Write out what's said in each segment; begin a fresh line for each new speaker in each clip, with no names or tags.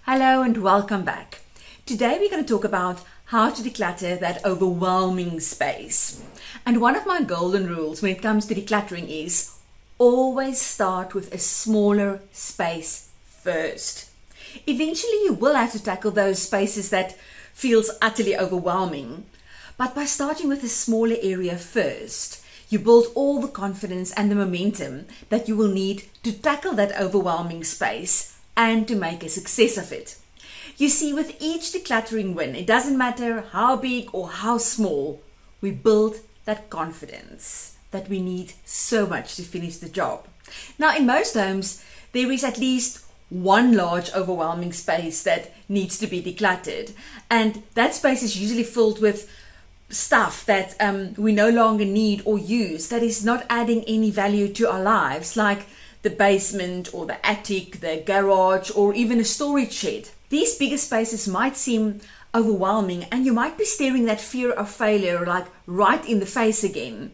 Hello and welcome back. Today we're going to talk about how to declutter that overwhelming space. And one of my golden rules when it comes to decluttering is always start with a smaller space first. Eventually you will have to tackle those spaces that feels utterly overwhelming, but by starting with a smaller area first, you build all the confidence and the momentum that you will need to tackle that overwhelming space and to make a success of it. You see, with each decluttering win, it doesn't matter how big or how small, we build that confidence that we need so much to finish the job. Now, in most homes, there is at least one large overwhelming space that needs to be decluttered, and that space is usually filled with stuff that we no longer need or use, that is not adding any value to our lives, like the basement or the attic, the garage, or even a storage shed. These bigger spaces might seem overwhelming and you might be staring that fear of failure like right in the face again.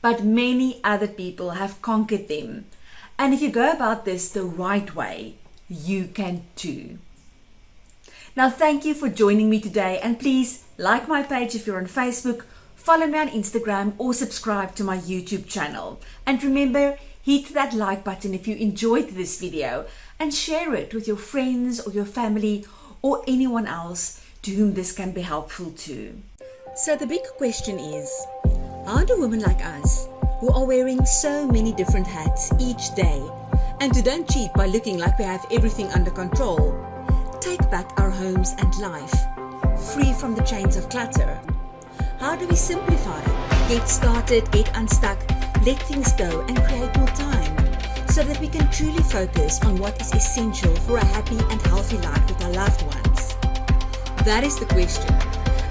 But many other people have conquered them. And if you go about this the right way, you can too. Now, thank you for joining me today, and please like my page if you're on Facebook, follow me on Instagram, or subscribe to my YouTube channel. And remember, hit that like button if you enjoyed this video and share it with your friends or your family or anyone else to whom this can be helpful too. So the big question is, how do women like us, who are wearing so many different hats each day and who don't cheat by looking like we have everything under control, take back our homes and life, free from the chains of clutter? How do we simplify, get started, get unstuck, let things go and create more time so that we can truly focus on what is essential for a happy and healthy life with our loved ones? That is the question,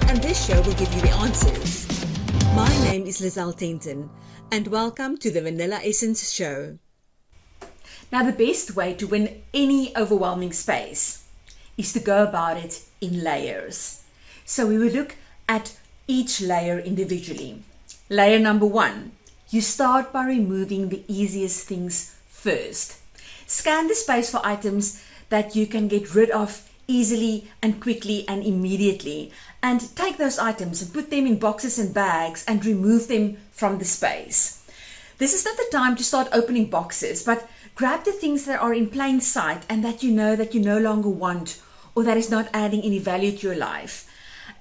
and this show will give you the answers. My name is Lizelle Tenton, and welcome to the Vanilla Essence Show. Now, the best way to win any overwhelming space is to go about it in layers. So we will look at each layer individually. Layer number one. You start by removing the easiest things first. Scan the space for items that you can get rid of easily and quickly and immediately, and take those items and put them in boxes and bags and remove them from the space. This is not the time to start opening boxes, but grab the things that are in plain sight and that you know no longer want or that is not adding any value to your life.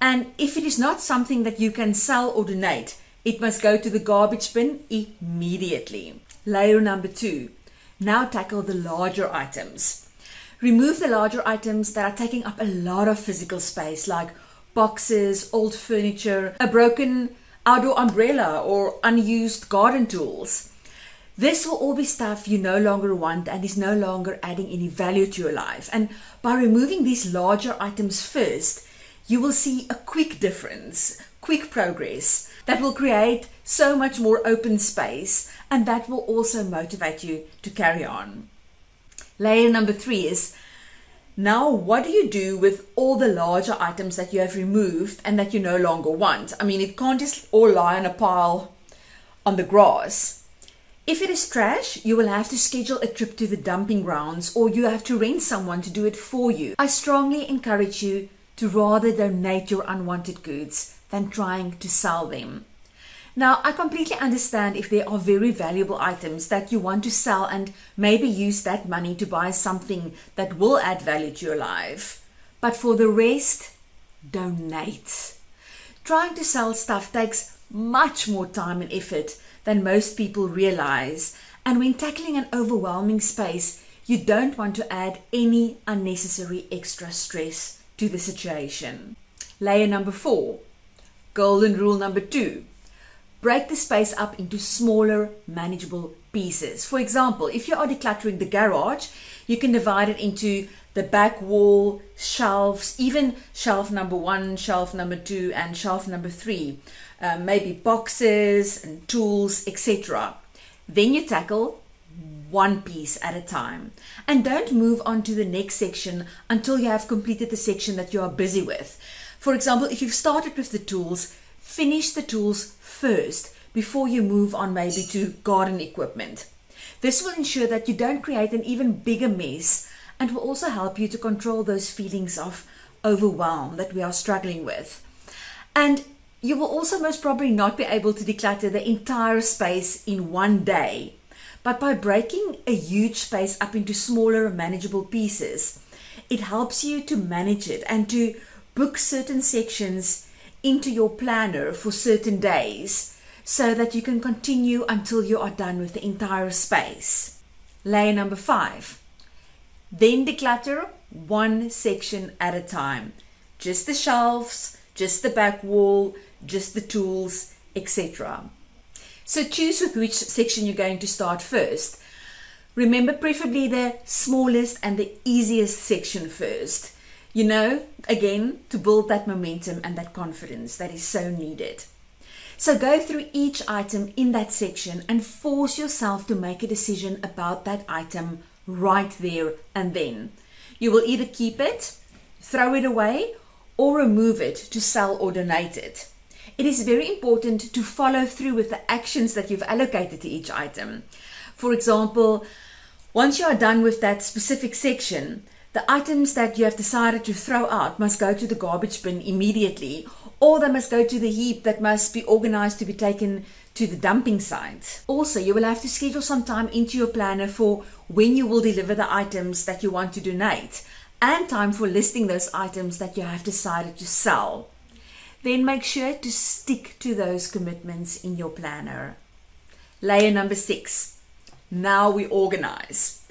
And if it is not something that you can sell or donate, it must go to the garbage bin immediately. Layer number two. Now tackle the larger items. Remove the larger items that are taking up a lot of physical space, like boxes, old furniture, a broken outdoor umbrella, or unused garden tools. This will all be stuff you no longer want and is no longer adding any value to your life. And by removing these larger items first, you will see a quick difference, quick progress that will create so much more open space, and that will also motivate you to carry on. Layer number three is, now what do you do with all the larger items that you have removed and that you no longer want? I mean, it can't just all lie in a pile on the grass. If it is trash, you will have to schedule a trip to the dumping grounds, or you have to rent someone to do it for you. I strongly encourage you to rather donate your unwanted goods than trying to sell them. Now, I completely understand if there are very valuable items that you want to sell and maybe use that money to buy something that will add value to your life. But for the rest, donate. Trying to sell stuff takes much more time and effort than most people realize. And when tackling an overwhelming space, you don't want to add any unnecessary extra stress to the situation. Layer number four. Golden rule number two. Break the space up into smaller, manageable pieces. For example, if you are decluttering the garage, you can divide it into the back wall, shelves, even shelf number one, shelf number two, and shelf number three. Maybe boxes and tools, etc. Then you tackle one piece at a time. And don't move on to the next section until you have completed the section that you are busy with. For example, if you've started with the tools, finish the tools first before you move on maybe to garden equipment. This will ensure that you don't create an even bigger mess and will also help you to control those feelings of overwhelm that we are struggling with. And you will also most probably not be able to declutter the entire space in one day, but by breaking a huge space up into smaller, manageable pieces, it helps you to manage it and to book certain sections into your planner for certain days so that you can continue until you are done with the entire space. Layer number 5. Then declutter one section at a time. Just the shelves, just the back wall, just the tools, etc. So choose with which section you're going to start first. Remember, preferably the smallest and the easiest section first. You know, again, to build that momentum and that confidence that is so needed. So go through each item in that section and force yourself to make a decision about that item right there and then. You will either keep it, throw it away, or remove it to sell or donate it. It is very important to follow through with the actions that you've allocated to each item. For example, once you are done with that specific section, the items that you have decided to throw out must go to the garbage bin immediately, or they must go to the heap that must be organized to be taken to the dumping site. Also, you will have to schedule some time into your planner for when you will deliver the items that you want to donate, and time for listing those items that you have decided to sell. Then make sure to stick to those commitments in your planner. Layer number 6. Now we organize.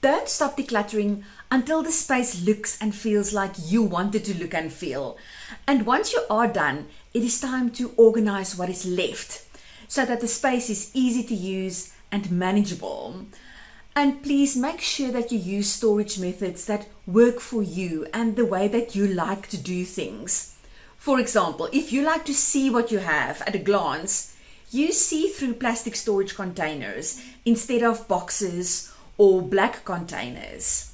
Don't stop decluttering until the space looks and feels like you want it to look and feel. And once you are done, it is time to organize what is left so that the space is easy to use and manageable. And please make sure that you use storage methods that work for you and the way that you like to do things. For example, if you like to see what you have at a glance, use see-through plastic storage containers instead of boxes or black containers.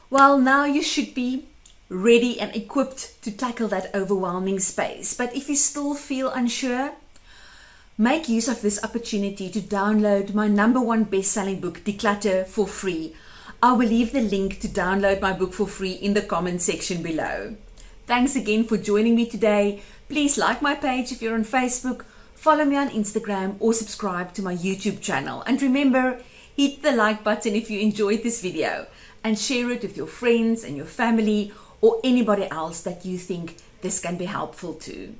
Well, now you should be ready and equipped to tackle that overwhelming space. But if you still feel unsure, make use of this opportunity to download my #1 best-selling book, Declutter, for free. I will leave the link to download my book for free in the comment section below. Thanks again for joining me today. Please like my page if you're on Facebook, follow me on Instagram, or subscribe to my YouTube channel. And remember, hit the like button if you enjoyed this video and share it with your friends and your family or anybody else that you think this can be helpful to.